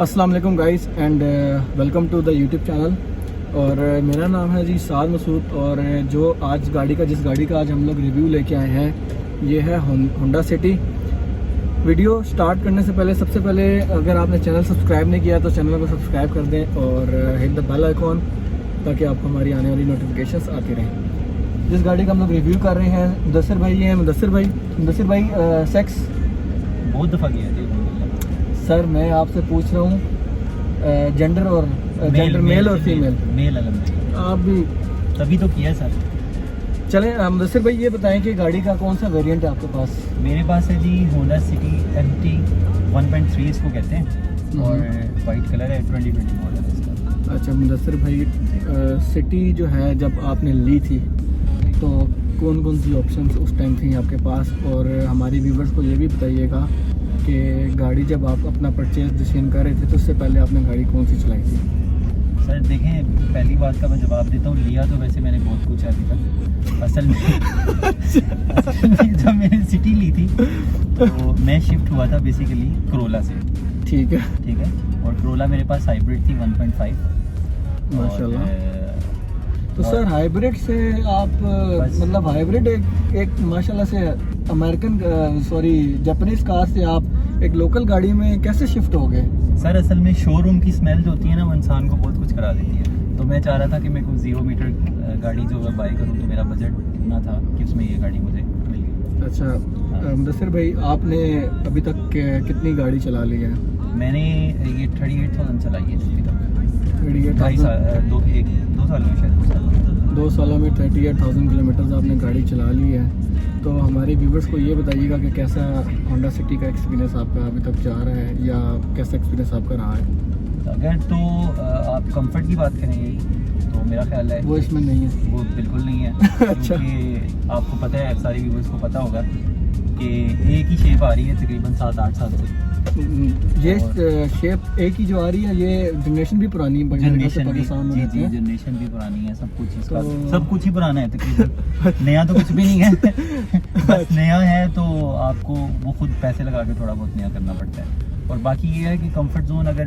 अस्सलाम वालेकुम guys and welcome to the YouTube channel. और मेरा नाम है जी साद मसूद। और जो आज जिस गाड़ी का आज हम लोग रिव्यू लेके आए हैं ये है होंडा सिटी। वीडियो स्टार्ट करने से पहले सबसे पहले अगर आपने चैनल सब्सक्राइब नहीं किया तो चैनल को सब्सक्राइब कर दें और हिट द बेल आइकॉन ताकि आपको हमारी आने वाली नोटिफिकेशंस आती रहें। जिस गाड़ी का हम लोग रिव्यू कर रहे हैं मुदस्सिर भाई, ये हैं मुदस्सिर भाई सेक्स बहुत दफ़ा किया है सर। मैं आपसे पूछ रहा हूँ जेंडर और मेल और फीमेल। मेल अलहमदुलिल्लाह, आप भी तभी तो किया सर। चलें मुदस्सिर भाई ये बताएं कि गाड़ी का कौन सा वेरिएंट है आपके पास? मेरे पास है जी होंडा सिटी MT 1.3 इसको कहते हैं और वाइट कलर है, 2020 मॉडल है इसका। अच्छा मुदस्सिर भाई, सिटी जो है जब आपने ली थी तो कौन कौन सी ऑप्शंस उस टाइम थी आपके पास? और हमारे व्यूवर्स को ये भी बताइएगा कि गाड़ी जब आप अपना परचेज डिसीजन कर रहे थे तो उससे पहले आपने गाड़ी कौन सी चलाई थी? सर देखें, पहली बात का मैं जवाब देता हूँ, लिया तो वैसे मैंने बहुत कुछ है अभी तक। असल में जब मैंने सिटी ली थी तो मैं शिफ्ट हुआ था बेसिकली करोला से। ठीक है। और करोला मेरे पास हाइब्रिड थी 1.5 माशाल्लाह। तो सर हाइब्रिड से आप मतलब हाइब्रिड एक माशाल्लाह से अमेरिकन जापानीज कार से आप एक लोकल गाड़ी में कैसे शिफ्ट हो गए? सर असल में शोरूम की स्मेल जो होती है ना वो इंसान को बहुत कुछ करा देती है। तो मैं चाह रहा था कि मैं कुछ 0 मीटर गाड़ी जो बाई करूँ, तो मेरा बजट इतना था कि उसमें ये गाड़ी मुझे मिल गई। अच्छा मुदस्सिर भाई, आपने अभी तक कितनी गाड़ी चला ली है? मैंने ये 38,000 चलाई है अभी तक। 38,000 दो साल में शायद 2 सालों में 38,000 किलोमीटर आपने गाड़ी चला ली है। तो हमारे व्यूवर्स को ये बताइएगा कि कैसा होंडा सिटी का एक्सपीरियंस आपका अभी तक जा रहा है या कैसा एक्सपीरियंस आपका रहा है? अगर तो आप कंफर्ट की बात करेंगे तो मेरा ख्याल है वो इसमें नहीं है, वो बिल्कुल नहीं है। अच्छा। क्योंकि आपको पता है, सारे व्यूवर्स को पता होगा कि एक ही शेप आ रही है तकरीबन 7-8 साल से। ये शेप एक ही जो आ रही है, ये जनरेशन भी पुरानी है, पाकिस्तान में रहते हैं। जनरेशन भी पुरानी है, सब कुछ इसका सब कुछ ही पुराना है तकरीबन। नया तो कुछ भी नहीं है। बस नया है तो आपको वो खुद पैसे लगा के थोड़ा बहुत नया करना पड़ता है। और बाकी ये है कि कंफर्ट जोन अगर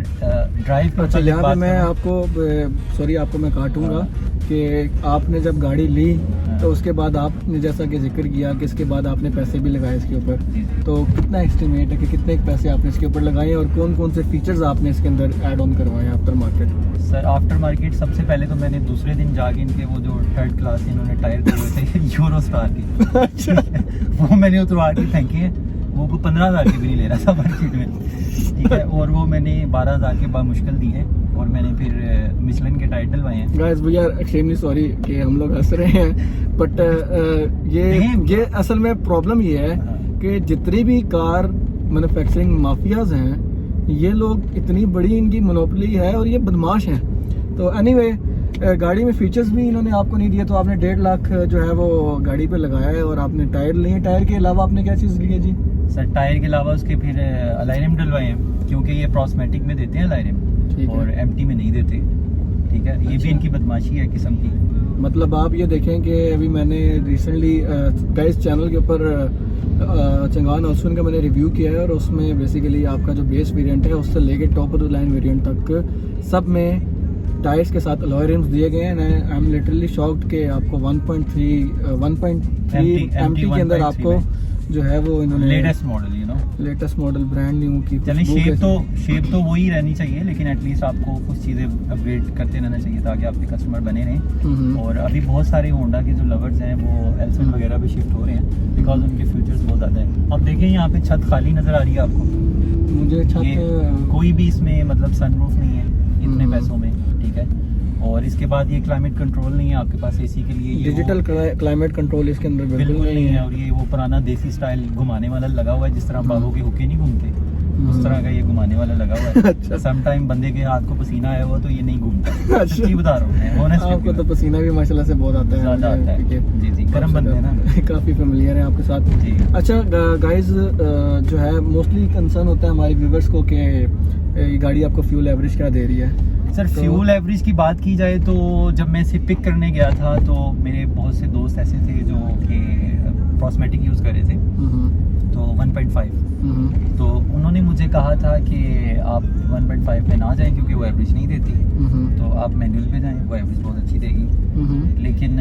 ड्राइव अच्छा, यहाँ पे मैं आपको मैं काटूंगा कि आपने जब गाड़ी ली तो उसके बाद आपने जैसा कि जिक्र किया कि इसके बाद आपने पैसे भी लगाए इसके ऊपर, तो कितना एस्टिमेट है कि कितने पैसे आपने इसके ऊपर लगाए और कौन कौन से फीचर्स आपने इसके अंदर ऐड ऑन करवाए after market? Sir after market सबसे पहले तो मैंने दूसरे दिन जाके इनके वो जो 3rd क्लास इन्होंने टायर दिए थे यूरो स्टार के, वो मैंने उतरवा के फेंके हैं। वो 15,000 के भी नहीं ले रहा था मार्केट में, ठीक है। और वो मैंने 12,000 के बाद मुश्किल दी है और मैंने फिर मिशलिन के टाइटल डलवाए हैं। Guys we are extremely sorry कि हम लोग हंस रहे हैं, बट ये असल में प्रॉब्लम ये है कि जितनी भी कार मैन्युफैक्चरिंग माफियाज हैं, ये लोग इतनी बड़ी इनकी मोनोपोली है और ये बदमाश हैं। तो एनीवे गाड़ी में फीचर्स भी इन्होंने आपको नहीं दिए, तो आपने 1.5 लाख जो है वो गाड़ी पे लगाया है और आपने टायर लिए। टायर के अलावा आपने क्या चीज़ ली है जी? सर टायर के अलावा उसके फिर अलाइरिम डलवाए हैं, क्योंकि ये प्रॉस्मेटिक में देते हैं अलाइरिम और MT में नहीं देते, ठीक है। ये भी इनकी बदमाशी है किस्म की। मतलब आप ये देखें कि अभी मैंने रिसेंटली गाइस चैनल के ऊपर चंगान ऑल्सन का मैंने रिव्यू किया है और उसमें बेसिकली आपका जो बेस वेरिएंट है उससे लेके top of the line variant तक सब में टायर्स के साथ अलॉय रिम्स दिए गए हैं। आई एम लिटरली शॉक्ड कि आपको 1.3 MT के अंदर आपको जो है वो इन्होंने लेटेस्ट मॉडल ब्रांड न्यू की। चलिए शेप तो वही रहनी चाहिए, लेकिन एटलीस्ट आपको कुछ चीज़ें अपग्रेड करते रहना चाहिए ताकि आपके कस्टमर बने रहें। और अभी बहुत सारे होंडा के जो लवर्स हैं वो एल्सन वगैरह पे शिफ्ट हो रहे हैं बिकॉज उनके फ्यूचर्स बहुत ज़्यादा है। अब देखिए यहाँ पे छत खाली नज़र आ रही है आपको, मुझे छत कोई भी इसमें मतलब सनरूफ नहीं है इतने पैसों में, ठीक है। और इसके बाद ये क्लाइमेट कंट्रोल नहीं है आपके पास, एसी के लिए डिजिटल क्लाइमेट कंट्रोल इसके अंदर बिल्कुल नहीं है। और ये वो पुराना देसी स्टाइल घुमाने वाला लगा हुआ है, जिस तरह बाबू के हुक्के नहीं घूमते उस तरह का ये घुमाने वाला लगा हुआ है। अच्छा। सम टाइम बंदे के हाथ को पसीना आया हुआ तो ये नहीं घूमता। सच्ची बता रहा हूँ, आपको तो पसीना भी माशाल्लाह से बहुत आता है। ज़्यादा आता है जी, गर्म बंदे हैं ना, काफ़ी फेमिलियर है आपके साथ जी। अच्छा गाइस, जो है मोस्टली कंसर्न होता है हमारे व्यूवर्स को कि ये गाड़ी आपको फ्यूल एवरेज क्या दे रही है? सर फ्यूल एवरेज की बात की जाए तो जब मैं इसे पिक करने गया था तो मेरे बहुत से दोस्त ऐसे थे जो कि प्रॉस्मेटिक यूज़ कर रहे थे, तो 1.5 तो उन्होंने मुझे कहा था कि आप 1.5 पे ना जाएं क्योंकि वो एवरेज नहीं देती, तो आप मैनुअल पे जाएं, वो एवरेज बहुत अच्छी देगी। लेकिन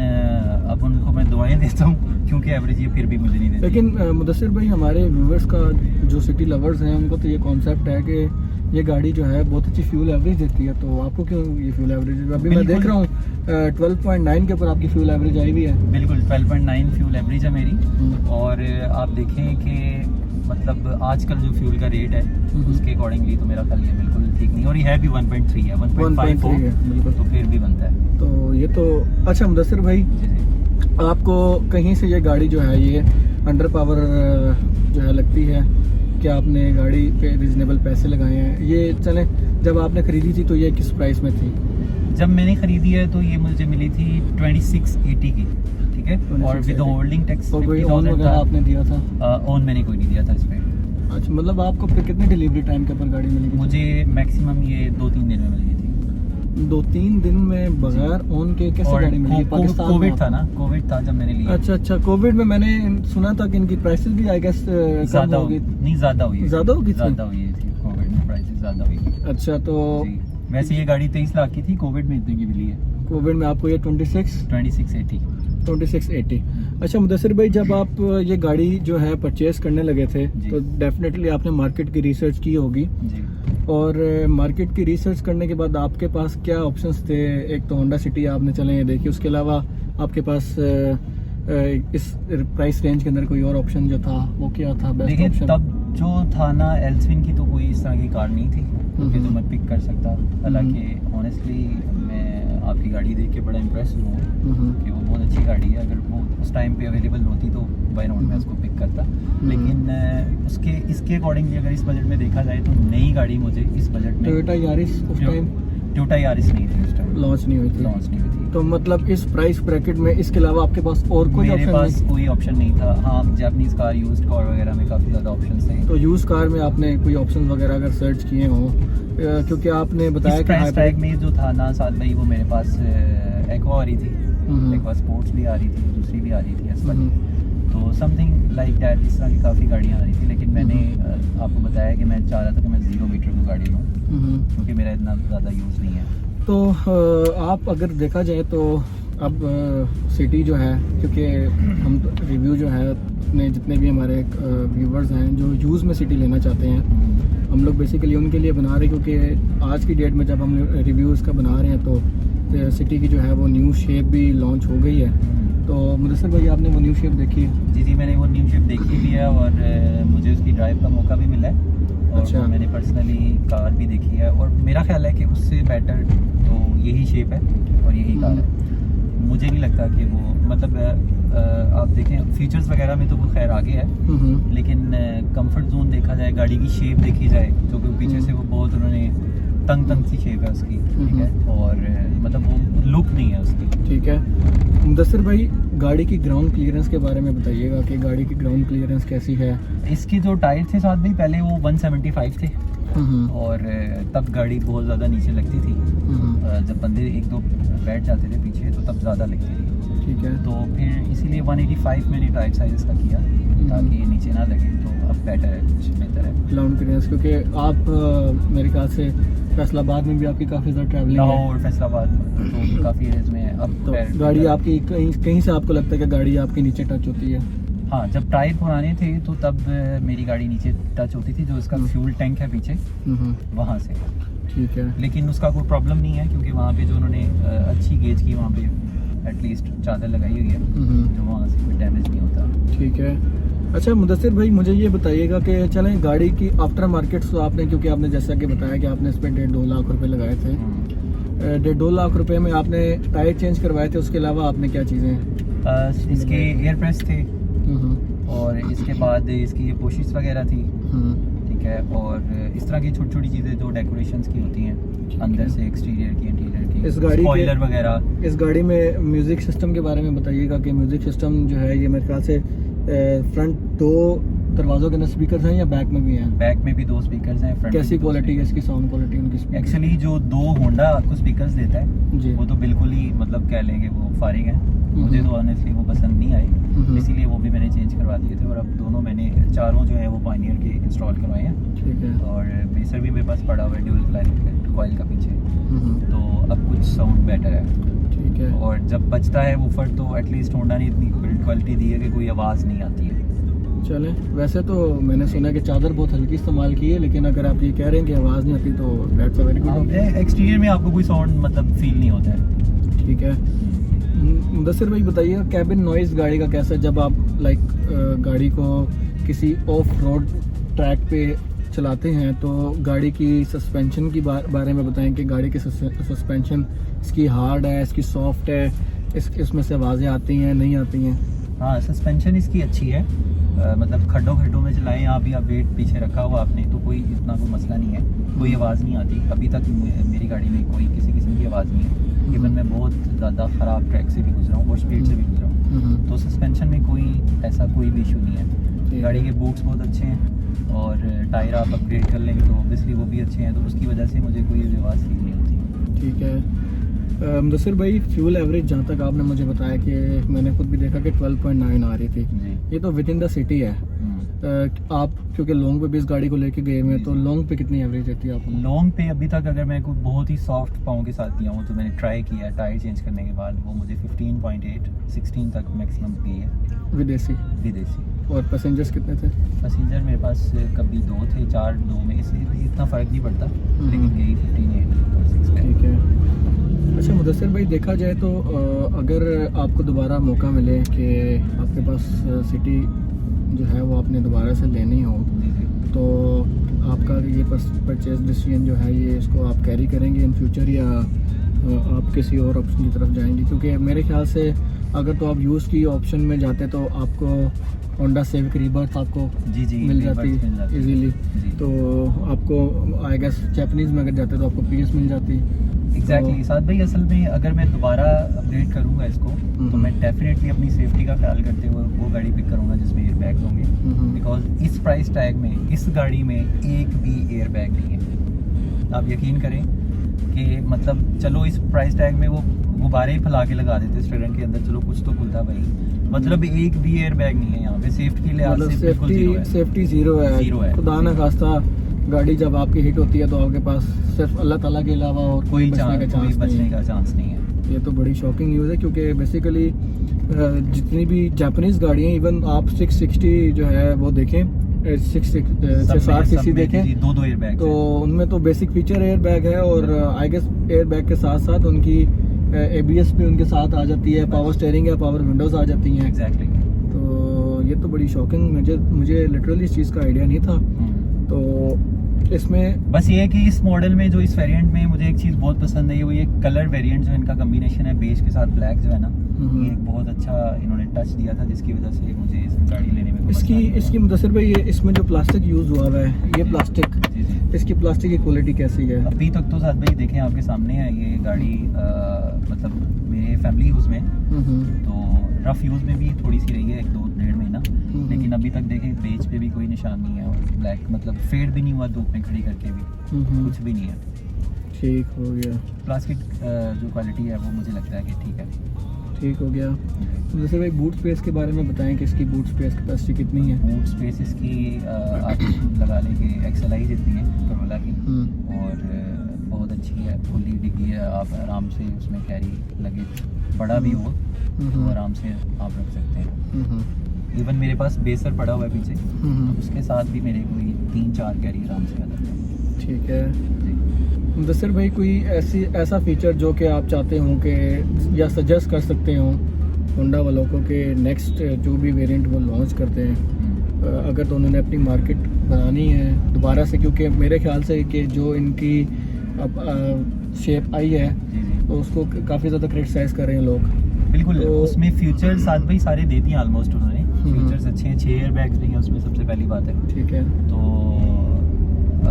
अब उनको मैं दुआएं देता हूँ क्योंकि एवरेज ये फिर भी मुझे नहीं देती। लेकिन मुदस्सिर भाई, हमारे व्यूवर्स का जो सिटी लवर्स हैं उनको तो ये कॉन्सेप्ट है कि ये गाड़ी जो है बहुत अच्छी फ्यूल एवरेज देती है, तो आपको क्यों ये फ्यूल एवरेज? अभी मैं देख रहा हूँ 12.9 के ऊपर आपकी फ्यूल एवरेज आई हुई है। बिल्कुल 12.9 फ्यूल एवरेज है मेरी। और आप देखें कि मतलब आजकल जो फ्यूल का रेट है उसके अकॉर्डिंगली तो मेरा ख्याल ये बिल्कुल ठीक नहीं, और ये है भी 1.3 है, 1.5 है बिल्कुल, तो फिर भी बनता है। तो ये तो अच्छा। मुदस्सिर भाई, आपको कहीं से ये गाड़ी जो है ये अंडर पावर जो है लगती है कि आपने गाड़ी पे रिजनेबल पैसे लगाए हैं? ये चलें, जब आपने खरीदी थी तो ये किस प्राइस में थी? जब मैंने खरीदी है तो ये मुझे मिली थी 2680 की, ठीक है, और विद होल्डिंग टैक्स। और कोई ऑन वगैरह आपने दिया था? ऑन मैंने कोई नहीं दिया था इस पे। अच्छा, मतलब आपको फिर कितने डिलीवरी टाइम के ऊपर गाड़ी मिलेगी? मुझे मैक्सिमम ये 2-3 दिन में मिल गई थी। 2-3 दिन में बगैर ऑन के कैसे गाड़ी मिली? पाकिस्तान कोविड था ना, कोविड था जब मैंने लिया। अच्छा, कोविड में मैंने सुना था कि इनकी प्राइसेस भी आई गेस ज्यादा होगी। नहीं, ज्यादा हुई थी कोविड में, प्राइसेस ज्यादा हुई। अच्छा, तो वैसे ये गाड़ी 23 लाख की थी, कोविड में इतने की मिली है। कोविड में आपको ये 2680। अच्छा मुदस्सिर भाई, जब आप ये गाड़ी जो है परचेज करने लगे थे तो डेफिनेटली आपने मार्केट की रिसर्च की होगी जी। और मार्केट की रिसर्च करने के बाद आपके पास क्या ऑप्शंस थे? एक तो होंडा सिटी आपने चले देखी, उसके अलावा आपके पास इस प्राइस रेंज के अंदर कोई और ऑप्शन जो था वो क्या था बेस्ट ऑप्शन? तब जो था ना एल्सविन की, तो कोई इस तरह की कार नहीं थी कि जो मैं पिक कर सकता। हालांकि ऑनेस्टली मैं आपकी गाड़ी देख के बड़ा इम्प्रेस हुआ कि वो बहुत अच्छी गाड़ी है। अगर वो उस टाइम पे अवेलेबल होती तो बाय रोड में उसको पिक करता, लेकिन इसके अकॉर्डिंगली अगर इस बजट में देखा जाए तो नई गाड़ी मुझे इस बजट में टोयोटा यारिस उस टाइम टोयोटा यारिस नहीं थी, उस टाइम लॉन्च नहीं हुई थी। तो मतलब इस प्राइस ब्रैकेट में इसके अलावा आपके पास और कोई ऑप्शन? मेरे पास कोई ऑप्शन नहीं था। हाँ, जापानीज कार, यूज्ड कार वगैरह में काफ़ी ज़्यादा ऑप्शंस थे। तो यूज्ड कार में आपने कोई ऑप्शन वगैरह अगर सर्च किए हों, क्योंकि आपने बताया कि प्राइस टैग में जो था ना साथ भाई, वो मेरे पास एक्वा आ रही थी, एक्वा स्पोर्ट्स भी आ रही थी, दूसरी भी आ रही थी एस वाली, तो समथिंग लाइक दैट, इस तरह की काफ़ी गाड़ियाँ आ रही थी। लेकिन मैंने आपको बताया कि मैं चाह रहा था कि मैं 0 मीटर की गाड़ी लूँ क्योंकि मेरा इतना ज़्यादा यूज़ नहीं है। तो आप अगर देखा जाए तो अब सिटी जो है, क्योंकि हम रिव्यू जो है अपने जितने भी हमारे व्यूवर्स हैं जो यूज़ में सिटी लेना चाहते हैं, हम लोग बेसिकली उनके लिए बना रहे हैं, क्योंकि आज की डेट में जब हम रिव्यूज़ का बना रहे हैं तो सिटी की जो है वो न्यू शेप भी लॉन्च हो गई है। तो मुदस्सिर भाई, आपने वो न्यू शेप देखी है? जी, मैंने वो न्यू शेप देखी भी है और मुझे उसकी ड्राइव का मौका भी मिला है। और अच्छा। मैंने पर्सनली कार भी देखी है और मेरा ख्याल है कि उससे बेटर तो यही शेप है और यही कार है। मुझे नहीं लगता कि वो मतलब आप देखें फीचर्स वगैरह में तो वो खैर आगे है, लेकिन कंफर्ट जोन देखा जाए, गाड़ी की शेप देखी जाए, जो कि पीछे से वो बहुत उन्होंने तंग सी शेप है उसकी, ठीक है, और मतलब वो लुक नहीं है उसकी। ठीक है मुदस्सिर भाई, गाड़ी की ग्राउंड क्लियरेंस के बारे में बताइएगा कि गाड़ी की ग्राउंड क्लियरेंस कैसी है? इसके जो टायर थे साथ भाई, पहले वो 175 थे और तब गाड़ी बहुत ज़्यादा नीचे लगती थी। जब बंदे 1-2 बैठ जाते थे पीछे तो तब ज़्यादा लगती थी, ठीक है। तो फिर इसीलिए 185 मैंने टायर साइज़ का किया ताकि ये नीचे ना लगे, तो अब बेटर है, कुछ बेहतर है ग्राउंड क्लियरेंस। क्योंकि आप मेरे ख्याल से फैसलाबाद में भी आपकी काफ़ी ज़्यादा ट्रैवलिंग है, लाहौर फैसलाबाद तो काफ़ी एरियाज में है। अब तो गाड़ी आपकी कहीं से आपको लगता है कि गाड़ी आपकी नीचे टच होती है? हाँ, जब टायर पुराने थे तो तब मेरी गाड़ी नीचे टच होती थी, जो इसका फ्यूल टैंक है पीछे वहाँ से, ठीक है। लेकिन उसका कोई प्रॉब्लम नहीं है क्योंकि वहाँ पे जो उन्होंने अच्छी गेज की, वहाँ पे एटलीस्ट चादर लगाई हुई है जो वहाँ से कोई डैमेज नहीं होता, ठीक है। अच्छा मुदस्सिर भाई, मुझे ये बताइएगा कि चलें गाड़ी की आफ्टर मार्केट तो आपने, क्योंकि आपने जैसा कि बताया कि आपने इस पर 1.5-2 लाख रुपए लगाए थे, 1.5-2 लाख रुपए में आपने टायर चेंज करवाए थे, उसके अलावा आपने क्या चीज़ें? इसके एयर प्रेस थे और इसके बाद इसकी ये पोशिश वगैरह थी, ठीक है, और इस तरह की छोटी छोटी चीज़ें जो डेकोरेशंस की होती हैं अंदर से, एक्सटीरियर की, इंटीरियर की, इस गाड़ी स्पॉइलर वगैरह। इस गाड़ी में म्यूज़िक सिस्टम के बारे में बताइएगा कि म्यूज़िक सिस्टम जो है ये मेरे ख्याल से फ्रंट 2 दरवाज़ों के अंदर स्पीकर्स हैं या बैक में भी हैं? बैक में भी 2 स्पीकर्स हैं। फ्रंट कैसी क्वालिटी है इसकी, साउंड क्वालिटी उनकी? एक्चुअली जो 2 होंडा आपको स्पीकर्स देता है जी, वो तो बिल्कुल ही मतलब कह लेंगे वो फारिग है, मुझे तो ऑनेस्टली वो पसंद नहीं आए, इसीलिए वो भी मैंने चेंज करवा दिए थे। और अब दोनों मैंने चारों जो है वो पायनियर के इंस्टॉल करवाए हैं। ठीक है। और बेसर भी मेरे पास पड़ा हुआ है ड्यूल कॉइल का पीछे, तो अब कुछ साउंड बेटर है। ठीक है। और जब बचता है वूफर तो एटलीस्ट होंडा ने इतनी बिल्ड क्वालिटी दी है कि कोई आवाज़ नहीं आती है। चले, वैसे तो मैंने सुना कि चादर बहुत हल्की इस्तेमाल की है, लेकिन अगर आप ये कह रहे हैं कि आवाज़ नहीं आती तो that's a very good. Exterior में आपको कोई साउंड मतलब फील नहीं होता है। ठीक है। मुदस्सिर भाई बताइए, कैबिन नॉइज़ गाड़ी का कैसा है जब आप गाड़ी को किसी ऑफ रोड ट्रैक पे चलाते हैं, तो गाड़ी की सस्पेंशन की बारे में बताएं कि गाड़ी की सस्पेंशन इसकी हार्ड है, इसकी सॉफ्ट है, इसमें से आवाज़ें आती हैं नहीं आती हैं? हाँ, सस्पेंशन इसकी अच्छी है। मतलब खड्डों में चलाएं आप, या वेट पीछे रखा हुआ आपने तो कोई इतना कोई मसला नहीं है, कोई आवाज़ नहीं आती। अभी तक मेरी गाड़ी में कोई किसी किस्म की आवाज़ नहीं है। इवन मैं बहुत ज़्यादा ख़राब ट्रैक से भी गुजरा हूँ और स्पीड से भी गुजरा हूँ, तो सस्पेंशन में कोई भी इशू नहीं है। गाड़ी के बूट्स बहुत अच्छे हैं और टायर आप अपग्रेड कर लेंगे तो ऑब्वियसली वो भी अच्छे हैं, तो उसकी वजह से मुझे कोई आवाज़ फील नहीं होती। ठीक है। मुदस्सिर भाई, फ्यूल एवरेज जहाँ तक आपने मुझे बताया कि मैंने खुद भी देखा कि 12.9 आ रही थी, ये तो विद इन द सिटी है। आप क्योंकि लॉन्ग पे भी इस गाड़ी को लेके गए हुए हैं, तो लॉन्ग पे कितनी एवरेज रहती है आपको? लॉन्ग पे अभी तक अगर मैं कोई बहुत ही सॉफ्ट पाँव के साथ गया हूँ तो मैंने ट्राई किया टायर चेंज करने के बाद, वो मुझे 15.8 16 तक मैक्सिमम गई है विदेशी। और पैसेंजर्स कितने थे? पैसेंजर मेरे पास कभी 2 थे, 4 2 में, इससे इतना फ़र्क नहीं पड़ता, लेकिन गई 15.8 और 6। ठीक है। अच्छा मुदस्सिर भाई, देखा जाए तो अगर आपको दोबारा मौका मिले कि आपके पास सिटी जो है वो आपने दोबारा से लेनी हो, तो आपका ये परचेज डिसीजन जो है ये इसको आप कैरी करेंगे इन फ्यूचर, या आप किसी और ऑप्शन की तरफ जाएंगे? क्योंकि मेरे ख्याल से अगर तो आप यूज़ की ऑप्शन में जाते तो आपको होंडा सिविक रीबर्थ आपको मिल जाती इजीली, तो आपको आई गेस जापानीज़ में अगर जाते तो आपको पीएस मिल जाती। एग्जैक्टली साथ भाई, असल में अगर मैं दोबारा अपग्रेड करूंगा इसको तो मैं डेफिनेटली अपनी सेफ्टी का ख्याल करते हुए वो गाड़ी पिक करूंगा जिसमें एयर बैग होंगे, बिकॉज इस प्राइस टैग में इस गाड़ी में एक भी एयर बैग नहीं है। आप यकीन करें कि मतलब चलो इस प्राइस टैग में वो गुब्बारे ही फैला के लगा देते स्टेयरिंग के अंदर, चलो कुछ तो खुलता भाई, मतलब एक भी एयर बैग नहीं है यहाँ पे। सेफ्टी के लिहाज से बिल्कुल सेफ्टी जीरो है। खुदा ना खास्ता गाड़ी जब आपकी हिट होती है तो आपके पास सिर्फ अल्लाह ताला के अलावा और कोई बचने का चांस नहीं है। ये तो बड़ी शॉकिंग न्यूज़ है, क्योंकि बेसिकली जितनी भी जापानीज़ गाड़ियाँ, इवन आप 660 जो है वो देखें, 660 सीसी देखें, 2 एयर बैग, तो उनमें तो बेसिक फीचर एयर बैग है, और आई गेस एयर बैग के साथ साथ उनकी ABS भी उनके साथ आ जाती है, पावर स्टीयरिंग या पावर विंडोज़ आ जाती हैं। एग्जैक्टली। तो ये तो बड़ी शॉकिंग, मुझे लिटरली इस चीज़ का आइडिया नहीं था। तो इसमें बस ये है कि इस मॉडल में जो इस वेरिएंट में मुझे एक चीज़ बहुत पसंद है, वो ये कलर वेरिएंट जो इनका कम्बिनेशन है बेज के साथ ब्लैक जो है ना, ये एक बहुत अच्छा इन्होंने टच दिया था, जिसकी वजह से मुझे इस गाड़ी लेने में इसकी मुदस्सिर भाई, ये इसमें जो प्लास्टिक यूज़ हुआ है, ये प्लास्टिक, इसकी प्लास्टिक की क्वालिटी कैसी है? अभी तक तो साथ भाई देखें आपके सामने है, ये गाड़ी मतलब मेरे फैमिली यूज़ में, तो रफ यूज़ में भी थोड़ी सी रही है 1-2-1.5 महीना, लेकिन अभी तक देखें पेज पे भी कोई निशान नहीं है, और ब्लैक मतलब फेड भी नहीं हुआ धूप में खड़ी करके भी, कुछ भी नहीं है। ठीक हो गया। प्लास्टिक जो क्वालिटी है वो मुझे लगता है कि ठीक है, ठीक हो गया। तो जैसे भाई बूट स्पेस के बारे में बताएं कि इसकी बूट स्पेस कैपेसिटी कितनी है? बूट स्पेस इसकी आप लगा लें कि XLI जितनी है करोला की, और बहुत अच्छी है, फुल्ली डिग्गी है, आप आराम से उसमें कैरी लगे बड़ा भी हो तो आराम से आप रख सकते हैं। इवन मेरे पास बेसर पड़ा हुआ है पीछे, तो उसके साथ भी मेरे कोई 3-4 कैरी आराम से आ जाते हैं। ठीक है। मुदस्सिर भाई, कोई ऐसा फीचर जो कि आप चाहते हों कि या सजेस्ट कर सकते हों होंडा वालों को कि नेक्स्ट जो भी वेरिएंट वो लॉन्च करते हैं, अगर तो उन्होंने अपनी मार्केट बनानी है दोबारा से, क्योंकि मेरे ख्याल से कि जो इनकी अब शेप आई है तो उसको काफ़ी ज़्यादा क्रिटिसाइज कर रहे हैं लोग। बिल्कुल, तो उसमें फीचर्स साथ भाई सारे दे दिए ऑलमोस्ट उन्होंने, फीचर्स अच्छे हैं, 6 एयर बैग्स भी हैं उसमें, सबसे पहली बात है। ठीक है। तो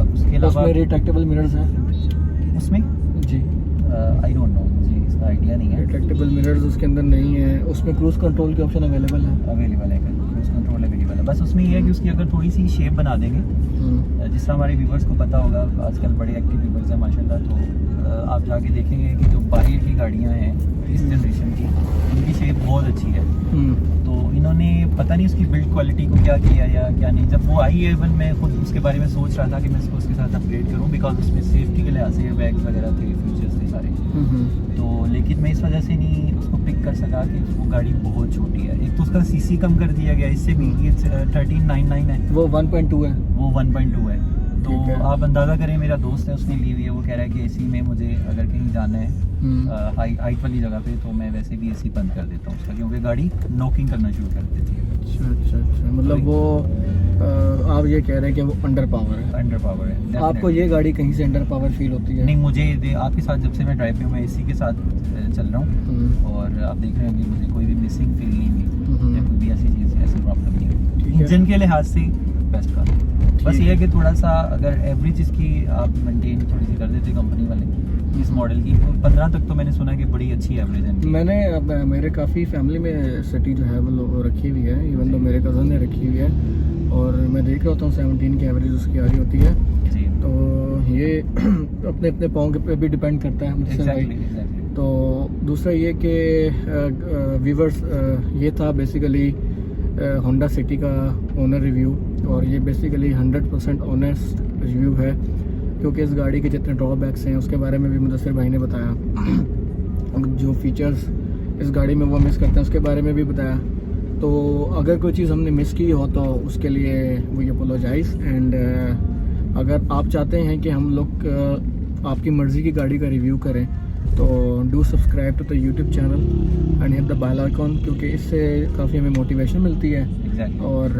उसके अलावा उसमें रिट्रैक्टेबल मिरर्स हैं उसमें जी? आई डोंट नो, मुझे इसका आइडिया नहीं है। रिट्रैक्टेबल मिरर्स उसके अंदर नहीं है। उसमें क्रूज कंट्रोल के ऑप्शन अवेलेबल है? अवेलेबल है, क्रूज कंट्रोल अवेलेबल है। बस उसमें ये है कि उसकी अगर थोड़ी सी शेप बना देंगे, जिस तरह हमारे व्यूवर्स को पता होगा, आजकल बड़े एक्टिव व्यूवर्स हैं माशाल्लाह, तो आप जाके देखेंगे कि जो बाहर की गाड़ियाँ हैं इस जनरेशन की, इनकी शेप बहुत अच्छी है। तो इन्होंने पता नहीं उसकी बिल्ड क्वालिटी को क्या किया या क्या नहीं। जब वो आई है, इवन मैं खुद उसके बारे में सोच रहा था कि मैं इसको उसके साथ अपग्रेड करूँ, बिकॉज उसमें सेफ्टी के लिहाज से बैग्स वगैरह थे, फीचर्स थे सारे। तो लेकिन मैं इस वजह से नहीं उसको पिक कर सका कि वो गाड़ी बहुत छोटी है। एक तो उसका सीसी कम कर दिया गया, इससे भी ये 1399 है, वो 1.2 है, वो 1.2 है। तो ठीक है। आप अंदाज़ा करें, मेरा दोस्त है उसने ली हुई है, वो कह रहा है कि एसी में मुझे अगर कहीं जाना है हाइट वाली जगह पे, तो मैं वैसे भी एसी बंद कर देता हूँ उसका, क्योंकि गाड़ी नॉकिंग करना शुरू कर देती है। अच्छा, मतलब वो आप ये कह रहे हैं कि वो अंडर पावर है। अंडर पावर है। आपको definitely। ये गाड़ी कहीं से अंडर पावर फील होती है? नहीं, मुझे आपके साथ जब से मैं ड्राइव पे हूँ, मैं एसी के साथ चल रहा हूँ, और आप देख रहे हैं कि मुझे कोई भी मिसिंग फील नहीं हुई, या कोई भी ऐसी चीज़, ऐसी प्रॉब्लम नहीं ठीक हुई। है। इंजन के लिहाज से बेस्ट कार। बस ये है कि थोड़ा सा अगर एवरेज इसकी आप मेंटेन थोड़ी सी कर देते कंपनी वाले इस मॉडल की, 15 तक तो मैंने सुना है कि बड़ी अच्छी एवरेज है। मैंने मेरे काफ़ी फैमिली में सिटी जो है वो रखी हुई है, इवन तो मेरे कज़न ने रखी हुई है, और मैं देख रहा होता हूँ 17 की एवरेज उसकी आ रही होती है। जी। तो ये अपने अपने पाँव पे भी डिपेंड करता है मुझसे भाई। Exactly। तो दूसरा ये कि व्यूवर्स, ये था बेसिकली होंडा सिटी का ओनर रिव्यू, और ये बेसिकली 100% ऑनेस्ट रिव्यू है, क्योंकि इस गाड़ी के जितने ड्रॉबैक्स हैं उसके बारे में भी मुदस्सिर भाई ने बताया, जो फीचर्स इस गाड़ी में वो मिस करते हैं उसके बारे में भी बताया। तो अगर कोई चीज़ हमने मिस की हो तो उसके लिए वी अपोलोजाइज़, एंड अगर आप चाहते हैं कि हम लोग आपकी मर्ज़ी की गाड़ी का रिव्यू करें, तो do subscribe to the YouTube channel and hit the bell icon, क्योंकि इससे काफ़ी हमें मोटिवेशन मिलती है। Exactly। और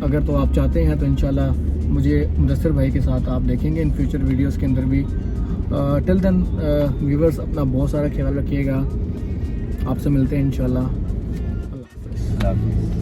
अगर तो आप चाहते हैं तो इंशाल्लाह मुझे मुदस्सिर भाई के साथ आप देखेंगे इन फ्यूचर वीडियोस के अंदर भी। टिल देन व्यूवर्स, अपना बहुत सारा ख्याल रखिएगा, आपसे मिलते हैं इंशाल्लाह। अल्लाह हाफ़िज़। अल्लाह हाफ़िज़।